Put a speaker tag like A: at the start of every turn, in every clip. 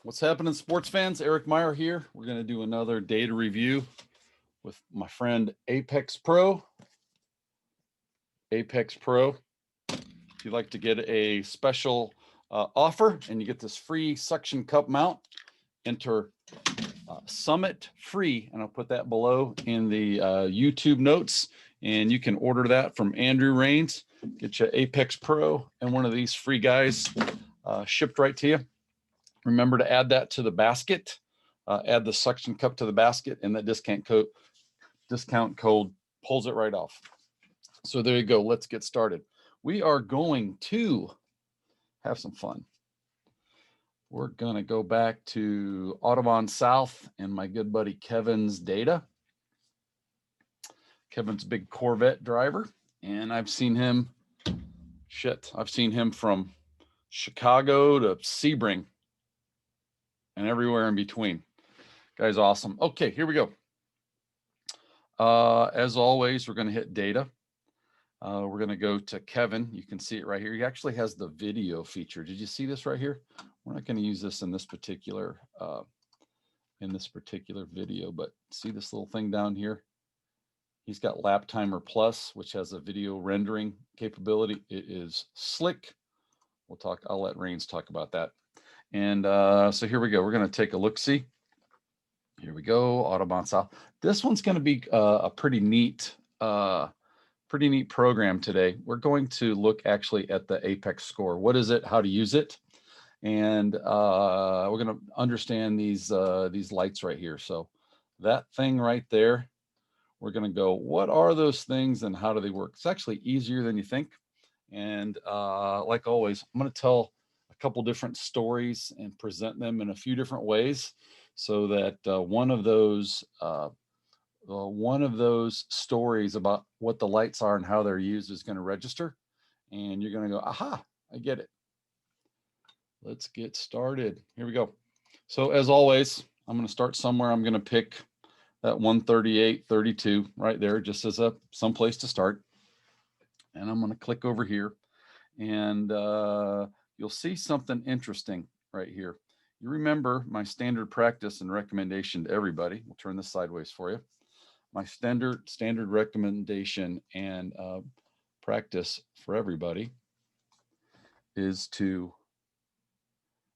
A: What's happening, sports fans? Eric Meyer here. We're going to do another data review with my friend Apex Pro. Apex Pro. If you'd like to get a special offer and you get this free suction cup mount, enter Summit free, and I'll put that below in the YouTube notes. And you can order that from Andrew Rains. Get you Apex Pro and one of these free guys shipped right to you. Remember to add that to the basket. Add the suction cup to the basket, and that discount code pulls it right off. So there you go. Let's get started. We are going to have some fun. We're going to go back to Autobahn South and my good buddy Kevin's data. Kevin's a big Corvette driver, and I've seen him from Chicago to Sebring and everywhere in between. Guy's awesome. Okay, here we go. As always, we're going to hit data. We're going to go to Kevin. You can see it right here. He actually has the video feature. Did you see this right here? We're not going to use this in this particular video, but see this little thing down here? He's got Lap Timer Plus, which has a video rendering capability. It is slick. I'll let Rains talk about that. And so here we go. We're going to take a look-see. Here we go, Autobahn South. This one's going to be a pretty neat program today. We're going to look actually at the Apex score. What is it? How to use it? And we're going to understand these lights right here. So that thing right there, we're going to go, what are those things and how do they work? It's actually easier than you think. And like always, I'm going to tell a couple different stories and present them in a few different ways, so that one of those stories about what the lights are and how they're used is going to register, and you're going to go, aha, I get it. Let's get started. Here we go. So as always, I'm going to start somewhere. I'm going to pick that 138.32 right there, just as some place to start. And I'm going to click over here, and you'll see something interesting right here. You remember my standard practice and recommendation to everybody. We'll turn this sideways for you. My standard recommendation and practice for everybody is to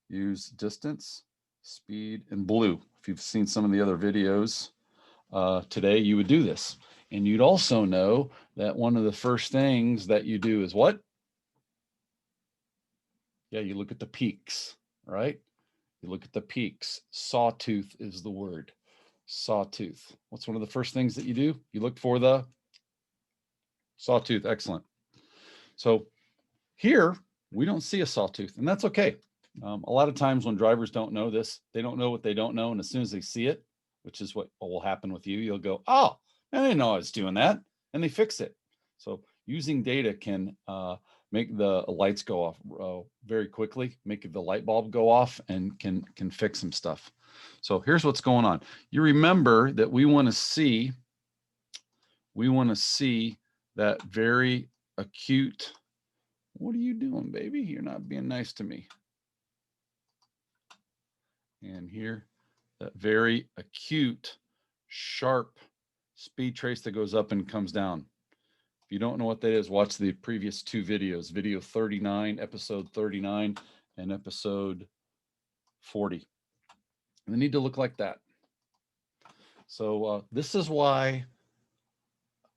A: use distance, speed, and blue. If you've seen some of the other videos today, you would do this. And you'd also know that one of the first things that you do is what? Yeah, you look at the peaks, right? You look at the peaks. Sawtooth is the word. Sawtooth. What's one of the first things that you do? You look for the sawtooth. Excellent. So here we don't see a sawtooth, and that's okay. A lot of times when drivers don't know this, they don't know what they don't know, and as soon as they see it, which is what will happen with you, you'll go, oh, I didn't know I was doing that, and they fix it. So using data can make the lights go off very quickly, make the light bulb go off, and can fix some stuff. So here's what's going on. You remember that we want to see that very acute. What are you doing, baby? You're not being nice to me. And here, that very acute, sharp speed trace that goes up and comes down. If you don't know what that is, watch the previous two videos, video 39, episode 39, and episode 40. And they need to look like that. So this is why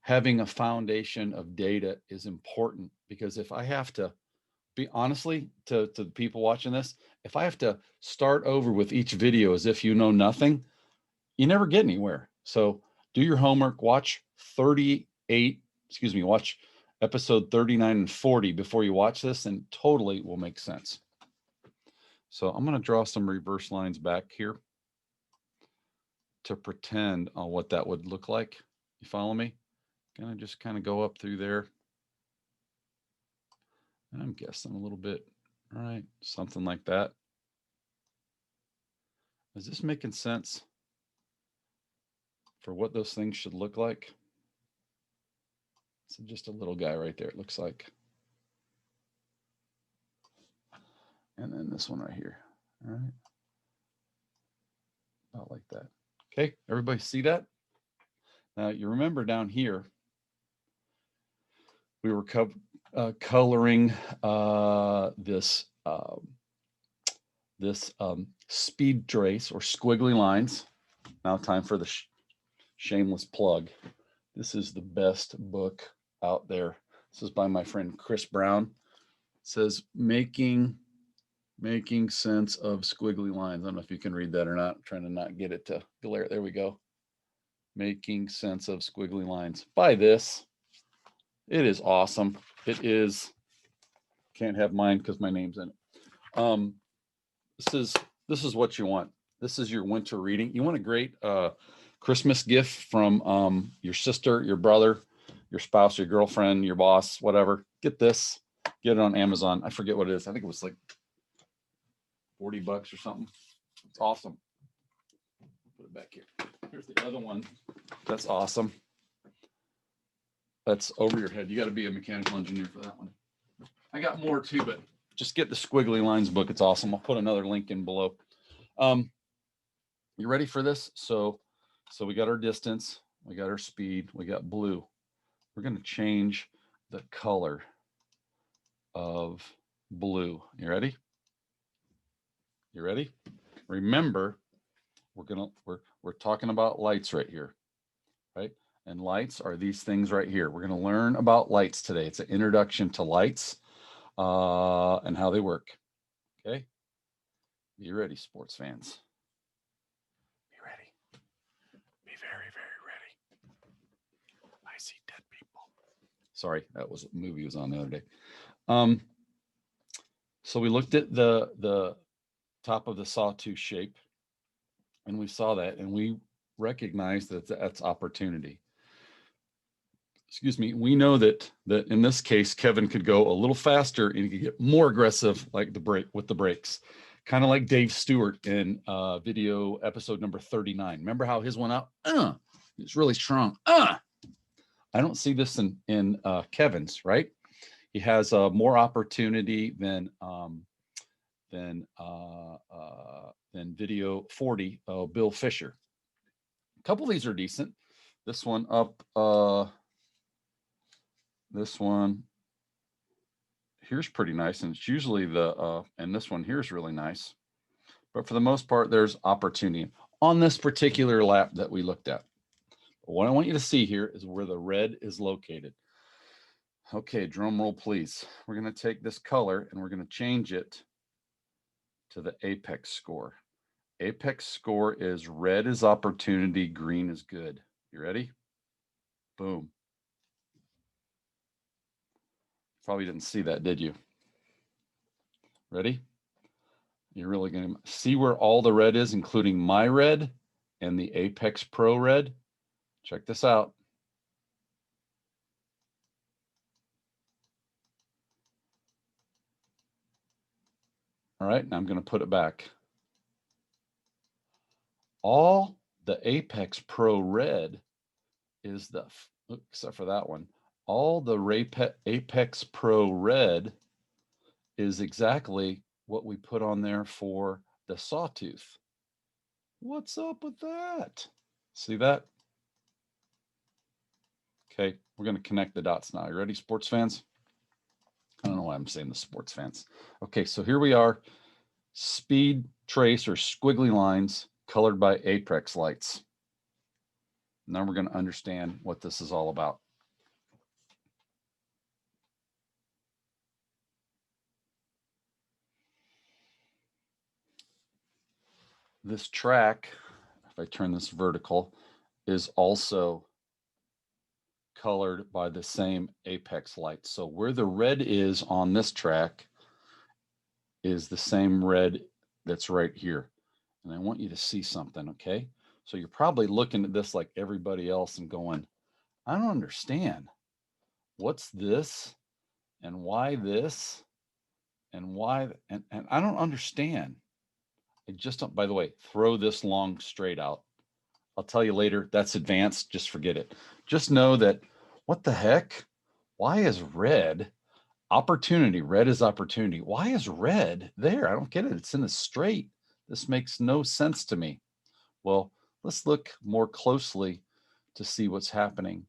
A: having a foundation of data is important, because if I have to be honestly to the people watching this, if I have to start over with each video as if you know nothing, you never get anywhere. So do your homework, watch episode 39 and 40 before you watch this, and totally will make sense. So I'm going to draw some reverse lines back here to pretend on what that would look like. You follow me? Gonna just kind of go up through there. And I'm guessing a little bit, right? Something like that. Is this making sense for what those things should look like? So just a little guy right there, it looks like. And then this one right here, all right? out like that. Okay, everybody see that? Now you remember down here, we were coloring this speed trace or squiggly lines. Now time for the shameless plug. This is the best book out there. This is by my friend Chris Brown. It says making sense of squiggly lines. I don't know if you can read that or not. I'm trying to not get it to glare. There we go. Making sense of squiggly lines. Buy this. It is awesome. It is. Can't have mine because my name's in it. This is what you want. This is your winter reading. You want a great Christmas gift from your sister, your brother, your spouse, your girlfriend, your boss, whatever. Get this. Get it on Amazon. I forget what it is. I think it was like $40 or something. It's awesome. Put it back here. Here's the other one. That's awesome. That's over your head. You got to be a mechanical engineer for that one. I got more too, but just get the Squiggly Lines book. It's awesome. I'll put another link in below. You ready for this? So we got our distance, we got our speed, we got blue. We're going to change the color of blue. You ready? You ready? Remember, we're talking about lights right here, right? And lights are these things right here. We're going to learn about lights today. It's an introduction to lights and how they work. Okay? Be ready, sports fans. Be ready. Be very, very ready. I see dead people. Sorry, that was a movie was on the other day. So we looked at the top of the sawtooth shape, and we saw that, and we recognized that that's opportunity. Excuse me. We know that in this case, Kevin could go a little faster and he could get more aggressive, like with the brakes, kind of like Dave Stewart in video episode number 39. Remember how his went out? It's really strong. I don't see this in Kevin's, right? He has more opportunity than video 40, Bill Fisher. A couple of these are decent. This one up, this one here's pretty nice, and it's usually and this one here is really nice. But for the most part, there's opportunity on this particular lap that we looked at. But what I want you to see here is where the red is located. Okay, drum roll, please. We're going to take this color and we're going to change it to the apex score. Apex score is red is opportunity, green is good. You ready? Boom. Probably didn't see that, did you? Ready? You're really going to see where all the red is, including my red and the Apex Pro red. Check this out. All right, now I'm going to put it back. All the Apex Pro red is except for that one, all the Apex Pro red is exactly what we put on there for the sawtooth. What's up with that? See that? Okay, we're going to connect the dots now. You ready, sports fans? I don't know why I'm saying the sports fans. Okay, so here we are. Speed trace or squiggly lines colored by apex lights. Now we're going to understand what this is all about. This track, if I turn this vertical, is also colored by the same apex lights. So where the red is on this track is the same red that's right here. And I want you to see something, okay? So you're probably looking at this like everybody else and going, I don't understand. What's this? And why this? And why? And I don't understand. I just don't, by the way, throw this long straight out. I'll tell you later, that's advanced. Just forget it. Just know that, what the heck? Why is red opportunity? Red is opportunity. Why is red there? I don't get it. It's in a straight. This makes no sense to me. Well, let's look more closely to see what's happening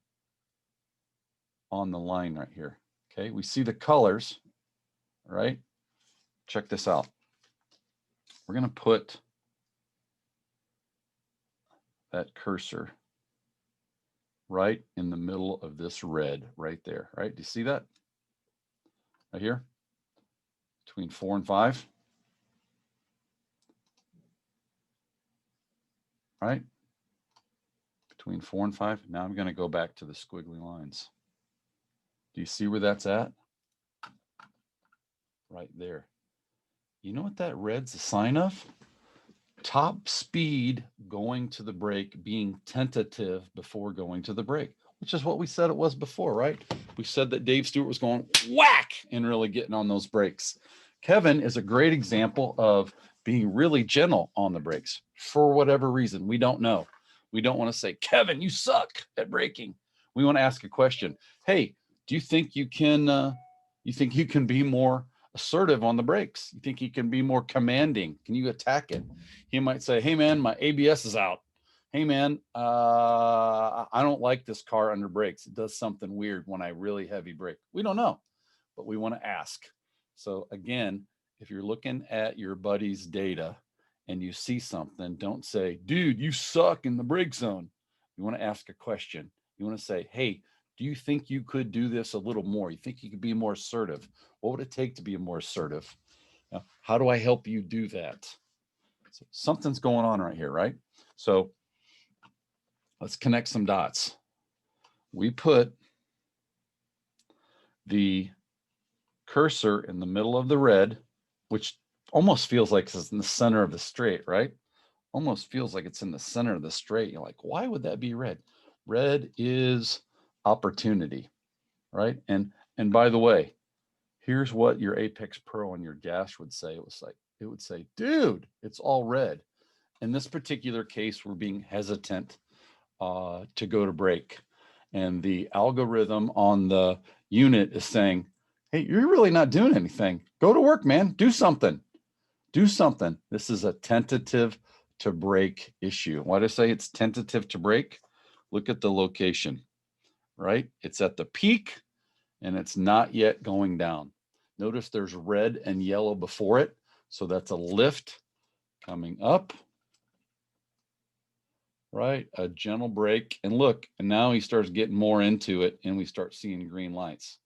A: on the line right here. Okay, we see the colors, right? Check this out. We're going to put that cursor right in the middle of this red right there, right? Do you see that? Right here, between 4 and 5. Right? Between 4 and 5. Now I'm going to go back to the squiggly lines. Do you see where that's at? Right there. You know what that red's a sign of? Top speed going to the brake, being tentative before going to the brake, which is what we said it was before, right? We said that Dave Stewart was going whack and really getting on those brakes. Kevin is a great example of being really gentle on the brakes for whatever reason. We don't know. We don't want to say, Kevin, you suck at braking. We want to ask a question. Hey, do you think you can be more assertive on the brakes? You think you can be more commanding? Can you attack it? He might say, hey man, my ABS is out. Hey man, I don't like this car under brakes. It does something weird when I really heavy brake. We don't know, but we want to ask. So again, if you're looking at your buddy's data and you see something, don't say, dude, you suck in the brake zone. You want to ask a question. You want to say, hey, do you think you could do this a little more? You think you could be more assertive? What would it take to be more assertive? Now, how do I help you do that? So something's going on right here, right? So let's connect some dots. We put the cursor in the middle of the red, which almost feels like it's in the center of the straight, right? Almost feels like it's in the center of the straight. You're like, why would that be red? Red is opportunity, right? And by the way, here's what your Apex Pro on your dash would say. It would say, dude, it's all red. In this particular case, we're being hesitant to go to brake. And the algorithm on the unit is saying, hey, you're really not doing anything. Go to work, man. Do something. Do something. This is a tentative to brake issue. Why do I say it's tentative to brake? Look at the location, right? It's at the peak and it's not yet going down. Notice there's red and yellow before it. So that's a lift coming up, right? A gentle brake. And look, and now he starts getting more into it and we start seeing green lights.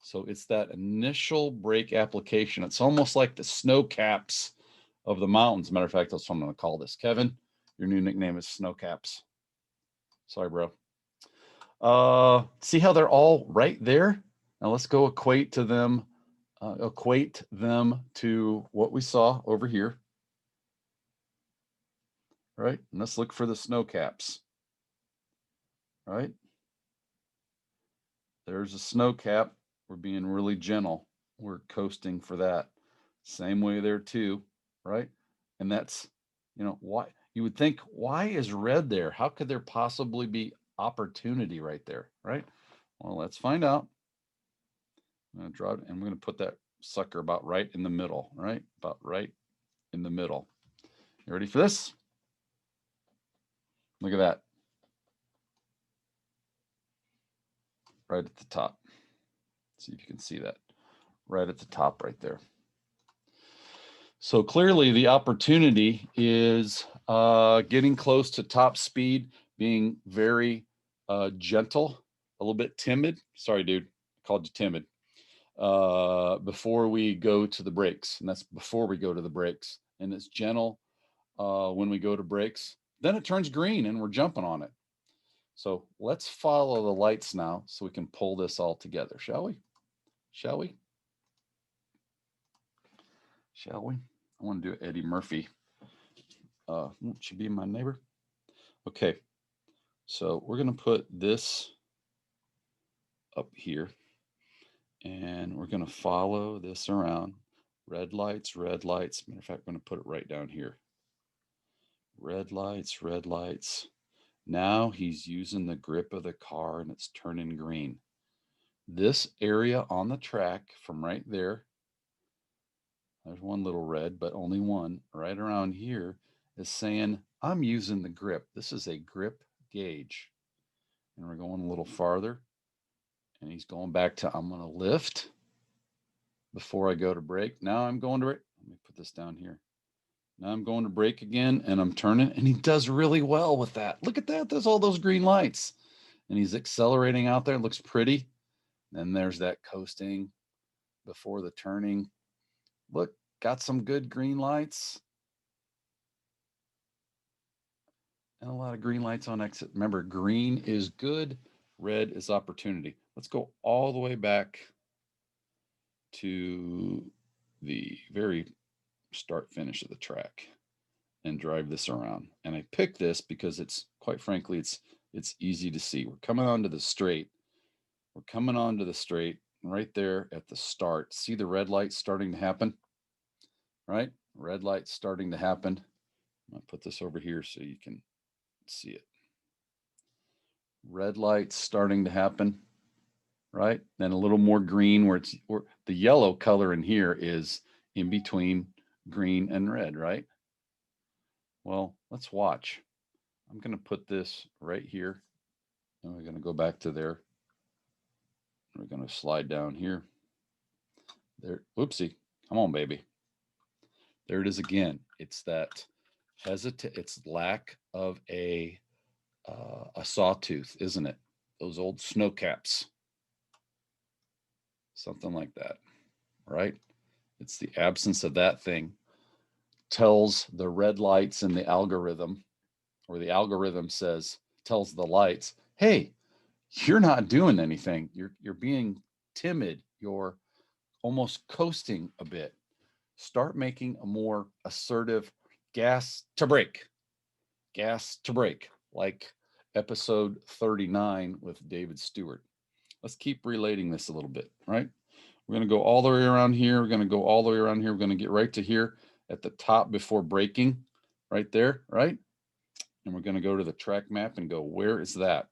A: So it's that initial brake application. It's almost like the snow caps of the mountains. Matter of fact, that's what I'm going to call this. Kevin, your new nickname is Snow Caps. Sorry, bro. See how they're all right there? Now let's go equate them to what we saw over here. Right? And let's look for the snow caps. Right? There's a snow cap. We're being really gentle. We're coasting for that. Same way there too, right? And that's, why you would think, why is red there? How could there possibly be opportunity right there, right? Well, let's find out. I'm going to draw it and we're going to put that sucker about right in the middle, right? About right in the middle. You ready for this? Look at that. Right at the top. See if you can see that. Right at the top right there. So clearly the opportunity is getting close to top speed, being very gentle, a little bit timid. Sorry, dude, I called you timid. Before we go to the brakes, and that's before we go to the brakes. And it's gentle when we go to brakes. Then it turns green and we're jumping on it. So let's follow the lights now so we can pull this all together, shall we? Shall we? Shall we? I want to do Eddie Murphy. Won't you be my neighbor? Okay, so we're going to put this up here and we're going to follow this around. Red lights, red lights. Matter of fact, I'm going to put it right down here. Red lights, red lights. Now he's using the grip of the car and it's turning green. This area on the track from right there, there's one little red, but only one, right around here is saying I'm using the grip. This is a grip gauge. And we're going a little farther. And he's going back to, I'm going to lift before I go to brake. Now I'm going to, let me put this down here. Now I'm going to brake again and I'm turning, and he does really well with that. Look at that. There's all those green lights and he's accelerating out there. It looks pretty. Then there's that coasting before the turning. Look, got some good green lights and a lot of green lights on exit. Remember, green is good, red is opportunity. Let's go all the way back to the very start finish of the track and drive this around. And I picked this because it's, quite frankly, it's easy to see. We're coming onto the straight. We're coming onto the straight right there at the start. See the red light starting to happen, right? Red light starting to happen. I'm gonna put this over here so you can see it. Red light starting to happen, right? Then a little more green where the yellow color in here is in between green and red, right? Well, let's watch. I'm going to put this right here and we're going to go back to there. We're going to slide down here. There, whoopsie. Come on, baby. There it is again. It's that it's lack of a sawtooth, isn't it? Those old snow caps. Something like that, right? It's the absence of that thing tells the red lights in the algorithm, or the algorithm tells the lights, hey, you're not doing anything. You're being timid. You're almost coasting a bit. Start making a more assertive gas to brake, like episode 39 with David Stewart. Let's keep relating this a little bit, right? We're going to go all the way around here. We're going to go all the way around here. We're going to get right to here at the top before braking, right there, right? And we're going to go to the track map and go, where is that?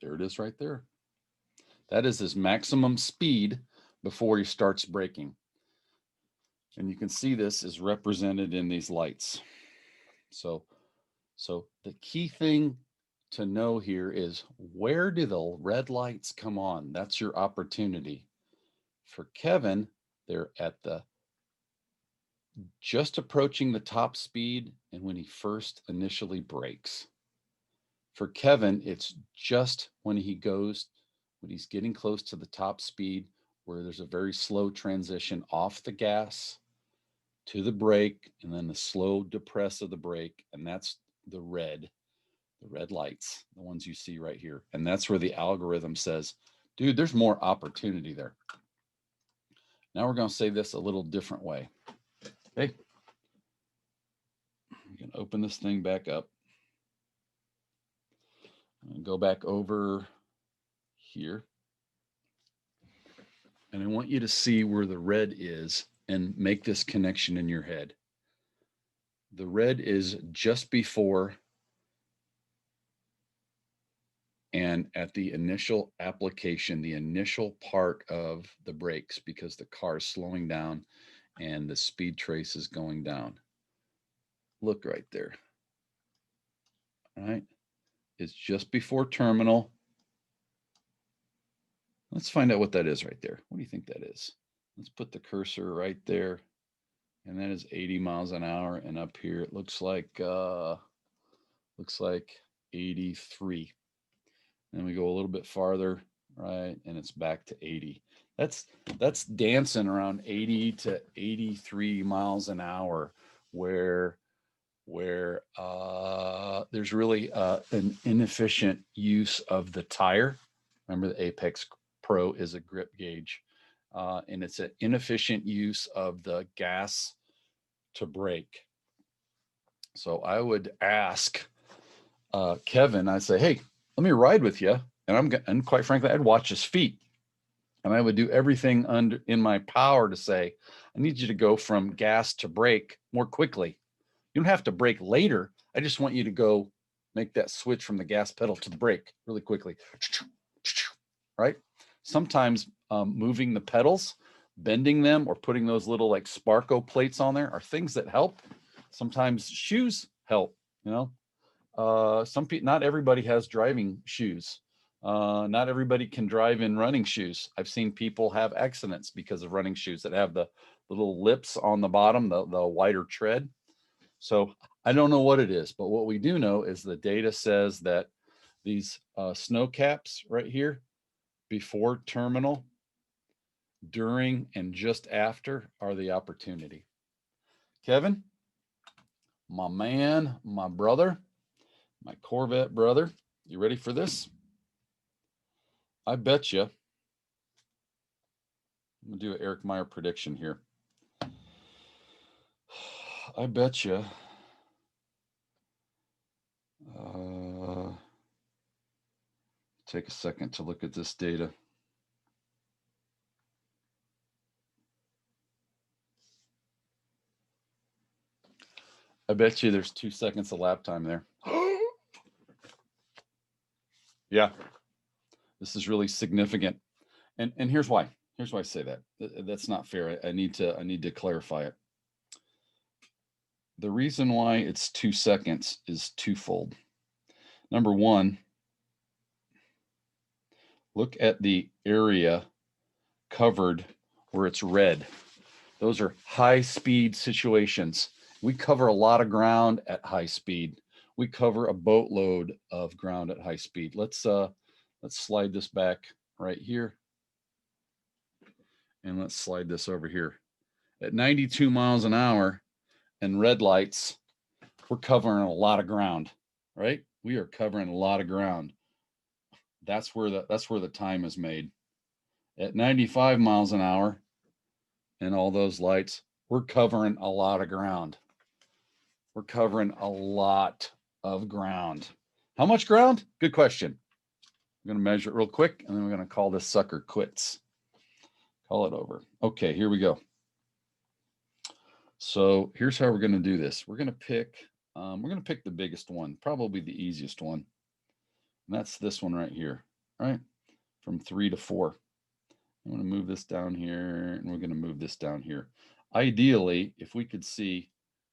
A: There it is right there. That is his maximum speed before he starts braking. And you can see this is represented in these lights. So the key thing to know here is, where do the red lights come on? That's your opportunity. For Kevin, they're at the just approaching the top speed and when he first initially brakes. For Kevin, it's just when he's getting close to the top speed, where there's a very slow transition off the gas to the brake and then the slow depress of the brake. And that's the red lights, the ones you see right here. And that's where the algorithm says, dude, there's more opportunity there. Now we're going to say this a little different way. Okay. I'm going to open this thing back up. I'm going to go back over here. And I want you to see where the red is and make this connection in your head. The red is just before and at the initial application, the initial part of the brakes, because the car is slowing down and the speed trace is going down. Look right there. All right. It's just before terminal. Let's find out what that is right there. What do you think that is? Let's put the cursor right there. And that is 80 miles an hour. And up here, it looks like 83. Then we go a little bit farther, right? And it's back to 80. That's dancing around 80 to 83 miles an hour, where there's really an inefficient use of the tire. Remember, the Apex Pro is a grip gauge, and it's an inefficient use of the gas to brake. So I would ask Kevin, I'd say, hey, let me ride with you. And quite frankly, I'd watch his feet. And I would do everything in my power to say, I need you to go from gas to brake more quickly. You don't have to brake later. I just want you to go make that switch from the gas pedal to the brake really quickly. Right? Sometimes moving the pedals bending them or putting those little like Sparko plates on there are things that help. Sometimes shoes help, you know. Some people, not everybody has driving shoes. Not everybody can drive in running shoes. I've seen people have accidents because of running shoes that have the little lips on the bottom, the wider tread. So I don't know what it is, but what we do know is the data says that these snow caps right here, before terminal, during, and just after are the opportunity. Kevin, my man, my brother, my Corvette brother, you ready for this? I bet you, I'm gonna do an Eric Meyer prediction here. I bet you take a second to look at this data. I bet you there's 2 seconds of lap time there. Yeah, this is really significant. And here's why. Here's why I say that. That's not fair. I need to clarify it. The reason why it's 2 seconds is twofold. Number one, look at the area covered where it's red. Those are high speed situations. We cover a lot of ground at high speed. We cover a boatload of ground at high speed. Let's slide this back right here. And let's slide this over here. At 92 miles an hour and red lights, we're covering a lot of ground, right? We are covering a lot of ground. That's where the time is made. At 95 miles an hour and all those lights, we're covering a lot of ground. We're covering a lot of ground. How much ground? Good question. I'm going to measure it real quick, and then we're going to call this sucker quits. Call it over. Okay, here we go. So here's how we're going to do this. We're going to pick the biggest one, probably the easiest one. And that's this one right here, right? From 3 to 4. I'm going to move this down here, and we're going to move this down here. Ideally, if we could see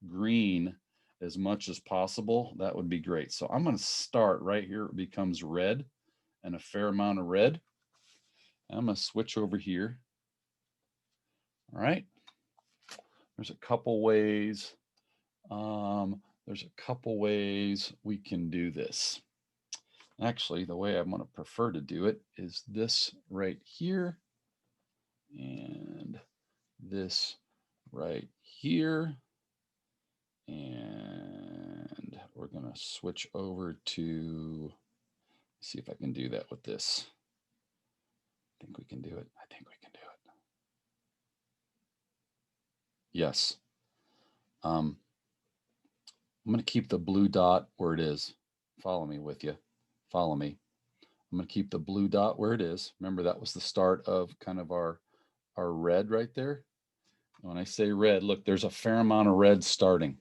A: green as much as possible, that would be great. So I'm going to start right here. It becomes red and a fair amount of red. I'm going to switch over here. All right. There's a couple ways. We can do this. Actually, the way I'm going to prefer to do it is this right here and this right here. And we're going to switch over to, see if I can do that with this. I think we can do it. Yes. I'm going to keep the blue dot where it is. Follow me with you. Follow me. I'm going to keep the blue dot where it is. Remember, that was the start of kind of our red right there. And when I say red, look, there's a fair amount of red starting.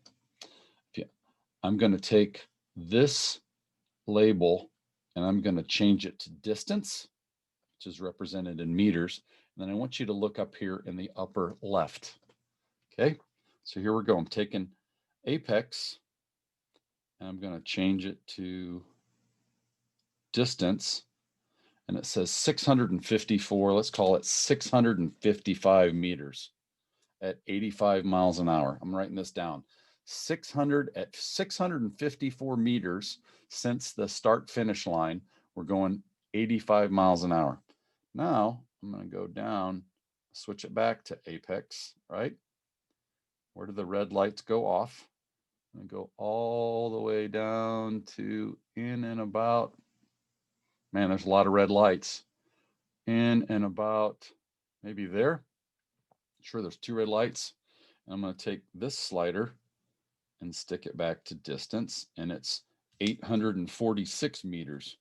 A: I'm going to take this label and I'm going to change it to distance, which is represented in meters. And then I want you to look up here in the upper left. Okay, so here we go. I'm taking apex and I'm going to change it to distance. And it says 654, let's call it 655 meters at 85 miles an hour. I'm writing this down. 654 meters since the start finish line. We're going 85 miles an hour. Now I'm going to go down, switch it back to apex, right? Where do the red lights go off? I'm going to go all the way down to in and about, man, there's a lot of red lights. In and about maybe there. Sure, there's 2 red lights. And I'm going to take this slider and stick it back to distance, and it's 846 meters.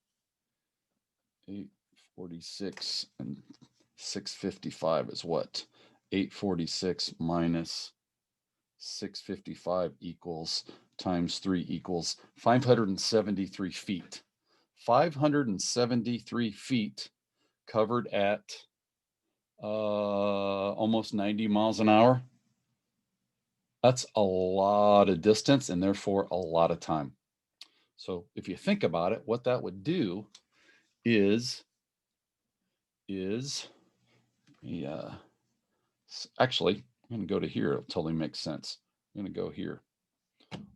A: 846 and 655 is what? 846 minus 655 equals times 3 equals 573 feet. 573 feet covered at almost 90 miles an hour. That's a lot of distance and therefore a lot of time. So if you think about it, what that would do is actually, I'm going to go to here. It'll totally make sense. I'm going to go here.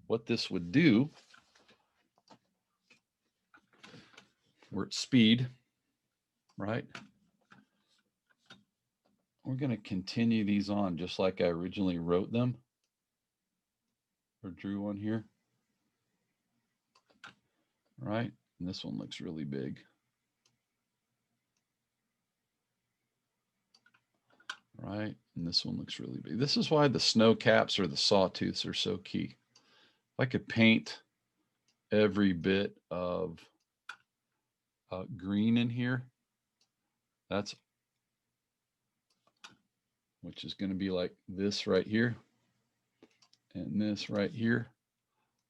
A: What this would do, we're at speed, right? We're going to continue these on just like I originally wrote them or drew one here, right? And this one looks really big. Right, and this one looks really big. This is why the snow caps or the sawtooths are so key. If I could paint every bit of green in here, that's, which is going to be like this right here and this right here.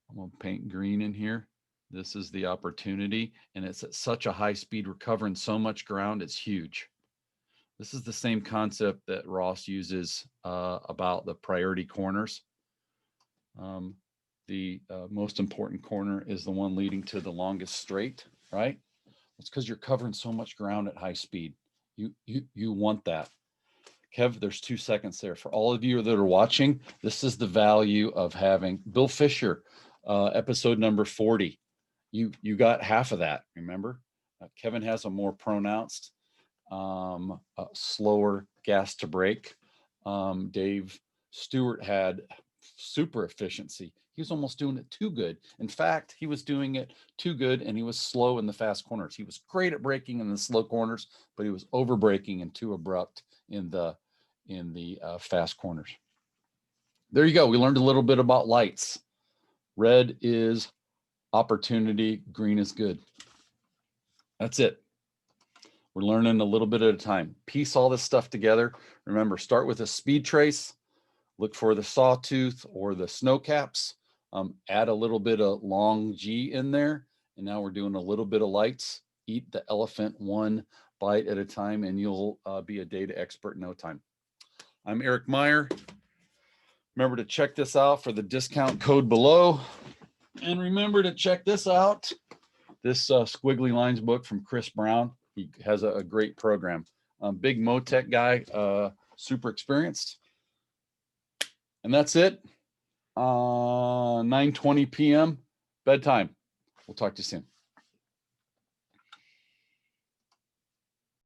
A: I'm going to paint green in here. This is the opportunity, and it's at such a high speed. We're covering so much ground, it's huge. This is the same concept that Ross uses about the priority corners. The most important corner is the one leading to the longest straight, right? It's because you're covering so much ground at high speed. You want that. Kev, there's 2 seconds there. For all of you that are watching, this is the value of having Bill Fisher, episode number 40. You got half of that, remember? Kevin has a more pronounced, slower gas to brake. Dave Stewart had super efficiency. He was almost doing it too good. In fact, he was doing it too good and he was slow in the fast corners. He was great at braking in the slow corners, but he was over braking and too abrupt in the fast corners. There you go. We learned a little bit about lights. Red is opportunity, green is good. That's it. We're learning a little bit at a time. Piece all this stuff together. Remember, start with a speed trace. Look for the sawtooth or the snow caps. Add a little bit of long G in there. And now we're doing a little bit of lights. Eat the elephant one bite at a time, and you'll be a data expert in no time. I'm Eric Meyer. Remember to check this out for the discount code below. And remember to check this out. This Squiggly Lines book from Chris Brown. He has a great program. Big Motec guy, super experienced. And that's it. 9:20 p.m. bedtime. We'll talk to you soon.